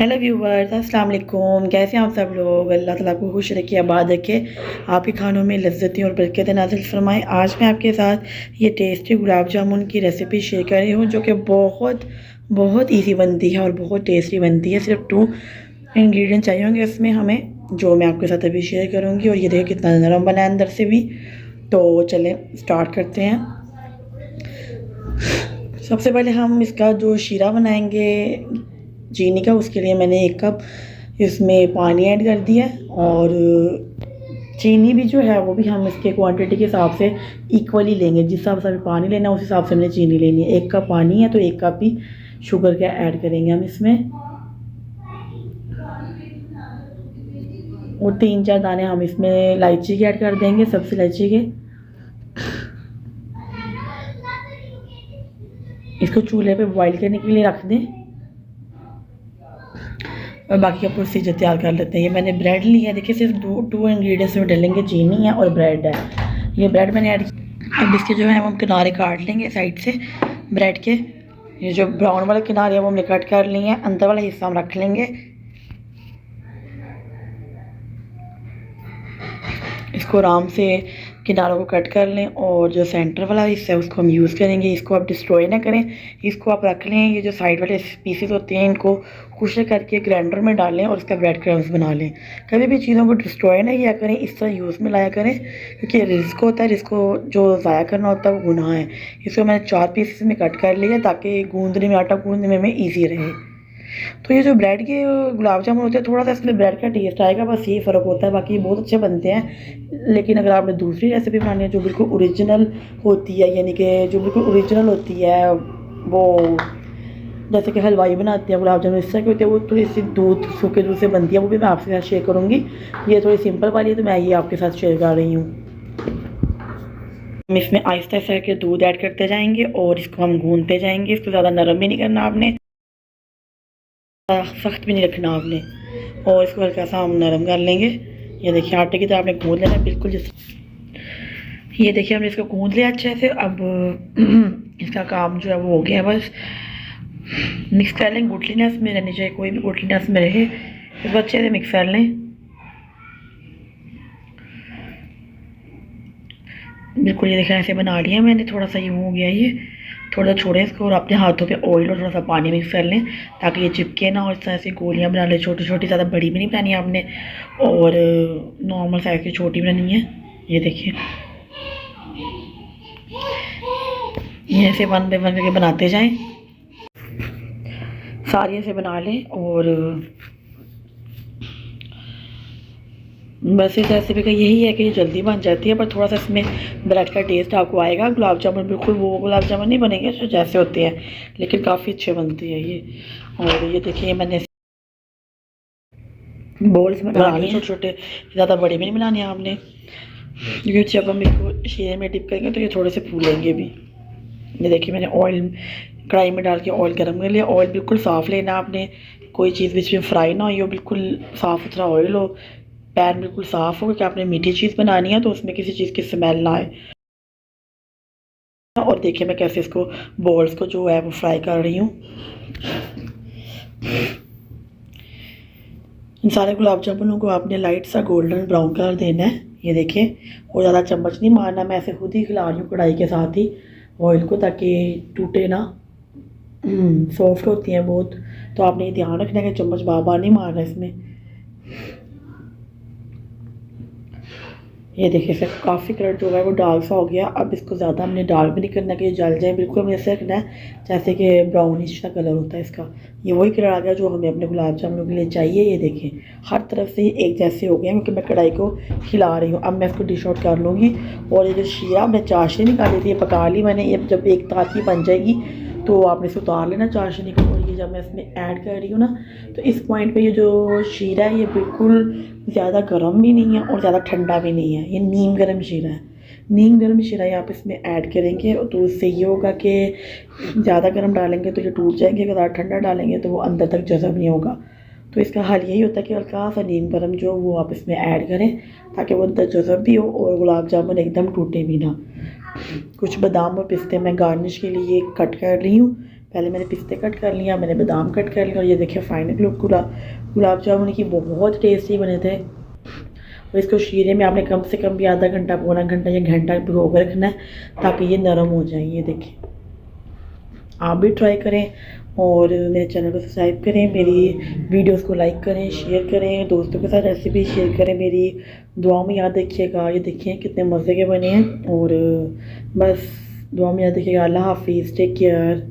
Hello viewers, अस्सलाम वालेकुम। कैसे हैं आप सब लोग? अल्लाह ताला को खुश रखे, आबाद रखे, आपके खानों में लज्जतें और बरकतें नाज़िल फरमाएँ। आज मैं आपके साथ ये टेस्टी गुलाब जामुन की रेसिपी शेयर कर रही हूँ, जो कि बहुत बहुत ईजी बनती है और बहुत टेस्टी बनती है। सिर्फ 2 इंग्रेडिएंट चाहिए होंगे इसमें हमें, जो मैं आपके साथ अभी शेयर करूँगी। और ये देखिए कितना नरम बना है अंदर से भी। तो चलें स्टार्ट करते हैं। सबसे पहले हम इसका जो शीरा बनाएंगे चीनी का, उसके लिए मैंने 1 कप इसमें पानी ऐड कर दिया है। और चीनी भी जो है वो भी हम इसके क्वांटिटी के हिसाब से इक्वली लेंगे। जिस हिसाब से हमें पानी लेना है उस हिसाब से हमने चीनी लेनी है। 1 कप पानी है तो 1 कप ही शुगर का ऐड करेंगे हम इसमें। और 3-4 दाने हम इसमें इलायची के ऐड कर देंगे, सबसे इलायची के। इसको चूल्हे पे बॉईल करने के लिए रख दें और बाकी का प्रोसीजर तैयार कर लेते हैं। ये मैंने ब्रेड लिया है, देखिए सिर्फ दो इंग्रेडिएंट्स में डालेंगे, चीनी है और ब्रेड है। ये ब्रेड मैंने ऐड किया। अब इसके जो है हम किनारे काट लेंगे साइड से ब्रेड के। ये जो ब्राउन वाले किनारे हैं वो हमने कट कर लिए हैं, अंदर वाला हिस्सा हम रख लेंगे। इसको आराम से किनारों को कट कर लें और जो सेंटर वाला हिस्सा है उसको हम यूज़ करेंगे। इसको आप डिस्ट्रॉय ना करें, इसको आप रख लें। ये जो साइड वाले पीसेस होते हैं इनको खुश करके ग्राइंडर में डालें और उसका ब्रेड क्रम्स बना लें। कभी भी चीज़ों को डिस्ट्रॉय ना किया करें, इस तरह यूज़ में लाया करें, क्योंकि रिस्क होता है, रिस्क को जो ज़ाया करना होता है वो गुनाह है। इसको मैंने 4 पीसेस में कट कर लिया ताकि गूंदने में, आटा गूंदने में ईजी रहे। तो ये जो ब्रेड के गुलाब जामुन होते हैं, थोड़ा सा इसमें ब्रेड का टेस्ट आएगा, बस ये फ़र्क होता है। बाकी बहुत अच्छे बनते हैं। लेकिन अगर आपने दूसरी रेसिपी बनानी है जो बिल्कुल ओरिजिनल होती है, यानी कि जो बिल्कुल ओरिजिनल होती है, वो जैसे कि हलवाई बनाते हैं गुलाब जामुन, इस तरह की होती है, वो थोड़ी सी दूध, सूखे दूध से बनती है, वो भी मैं आपके साथ शेयर करूँगी। ये थोड़ी सिंपल वाली है तो मैं ये आपके साथ शेयर कर रही हूँ। हम इसमें आहिस्ता आहिस्ता करके दूध ऐड करते जाएंगे और इसको हम गूंदते जाएंगे। इसको ज़्यादा नरम भी नहीं करना आपने, सख्त भी नहीं रखना आपने। और इसको हल्का सा हम नरम कर लेंगे। ये देखिए आटे की तरह आपने गूंद लेना है बिल्कुल। जिस ये देखिए हमने इसको गूंद लिया अच्छे से। अब इसका काम जो है वो हो गया, बस मिक्स कर लें। गुठलीनेस में रहनी चाहिए, कोई भी गुठलीनेस में रहे, इसको अच्छे से मिक्स कर लें। बिल्कुल ये देखिए ऐसे बना लिया मैंने। थोड़ा सा ये हो गया, ये थोड़ा छोड़ें इसको और अपने हाथों पे ऑयल और थोड़ा सा पानी मिक्स कर लें ताकि ये चिपके ना। और इस तरह से गोलियां बना लें छोटी छोटी, ज़्यादा बड़ी भी नहीं बनानी आपने और नॉर्मल साइज़ की छोटी बनानी है। ये देखिए ये ऐसे 1 बाय 1 करके बनाते जाएं, सारी ऐसे बना लें। और बस इस रेसिपी का यही है कि ये जल्दी बन जाती है, पर थोड़ा सा इसमें ब्रेड का टेस्ट आपको आएगा। गुलाब जामुन बिल्कुल वो गुलाब जामुन नहीं बनेंगे जो जैसे होते हैं, लेकिन काफ़ी अच्छे बनते हैं ये। और ये देखिए मैंने बॉल्स में बना लिए छोटे छोटे, ज़्यादा बड़े भी नहीं बनाने आपने, क्योंकि जब हम इसको शीरे में डिप करेंगे तो ये थोड़े से फूलेंगे भी। ये देखिए मैंने ऑयल कढ़ाई में डाल के ऑयल गर्म कर लिया। ऑयल बिल्कुल साफ़ लेना आपने, कोई चीज़ बीच में फ्राई ना हो, बिल्कुल साफ़ सुथरा ऑयल हो, पैन बिल्कुल साफ़ हो, क्योंकि आपने मीठी चीज़ बनानी है तो उसमें किसी चीज़ की स्मेल ना आए। और देखिए मैं कैसे इसको बॉल्स को जो है वो फ्राई कर रही हूँ। इन सारे गुलाब जामुनों को आपने लाइट सा गोल्डन ब्राउन कलर देना है। ये देखिए, और ज़्यादा चम्मच नहीं मारना, मैं ऐसे खुद ही खिला रही हूँ कढ़ाई के साथ ही ऑयल को, ताकि टूटे ना। सॉफ्ट होती हैं बहुत, तो आपने ये ध्यान रखना है कि चम्मच बार बार नहीं मारना इसमें। ये देखिए फिर काफ़ी कलर जो है वो डार्क सा हो गया। अब इसको ज़्यादा हमने डार्क भी नहीं करना कि ये जल जाए, बिल्कुल हमें ऐसे रखना है जैसे कि ब्राउनिश सा कलर होता है इसका। ये वही कलर आ गया जो हमें अपने गुलाब जामुनों के लिए चाहिए। ये देखें हर तरफ से एक जैसे हो गए, क्योंकि मैं कढ़ाई को खिला रही हूँ। अब मैं इसको डिश आउट कर लूँगी। और ये जो शीरा हमने चाशनी निकाली थी, ये पका ली मैंने। ये जब एक तार की बन जाएगी तो आपने इसे उतार लेना चाशनी को। और ये जब मैं इसमें ऐड कर रही हूँ ना, तो इस पॉइंट पे ये जो शीरा है ये बिल्कुल ज़्यादा गर्म भी नहीं है और ज़्यादा ठंडा भी नहीं है, ये नीम गर्म शीरा है। नीम गर्म शीरा आप इसमें ऐड करेंगे तो उससे ये होगा कि ज़्यादा गर्म डालेंगे तो ये टूट जाएंगे, अगर ज़्यादा ठंडा डालेंगे तो वो अंदर तक जज़ब नहीं होगा। तो इसका हल यही होता है कि हल्का सा नीम गर्म जो वो आप इसमें ऐड करें, ताकि वो अंदर जज़ब भी हो और गुलाब जामुन एकदम टूटे भी ना। कुछ बादाम और पिस्ते मैं गार्निश के लिए कट कर रही हूँ। पहले मैंने पिस्ते कट कर लिया, मैंने बादाम कट कर लिया और ये देखिए फाइनल लुक गुलाब जामुन की बहुत टेस्टी बने थे। और इसको शीरे में आपने कम से कम भी आधा घंटा, पौना घंटा या घंटा भिगो कर रखना है ताकि ये नरम हो जाए। ये देखिए, आप भी ट्राई करें और मेरे चैनल को सब्सक्राइब करें, मेरी वीडियोस को लाइक करें, शेयर करें, दोस्तों के साथ रेसिपी शेयर करें, मेरी दुआओं में याद रखिएगा। ये देखिए कितने मज़े के बने हैं और बस दुआ में याद रखिएगा। अल्लाह हाफिज़, टेक केयर।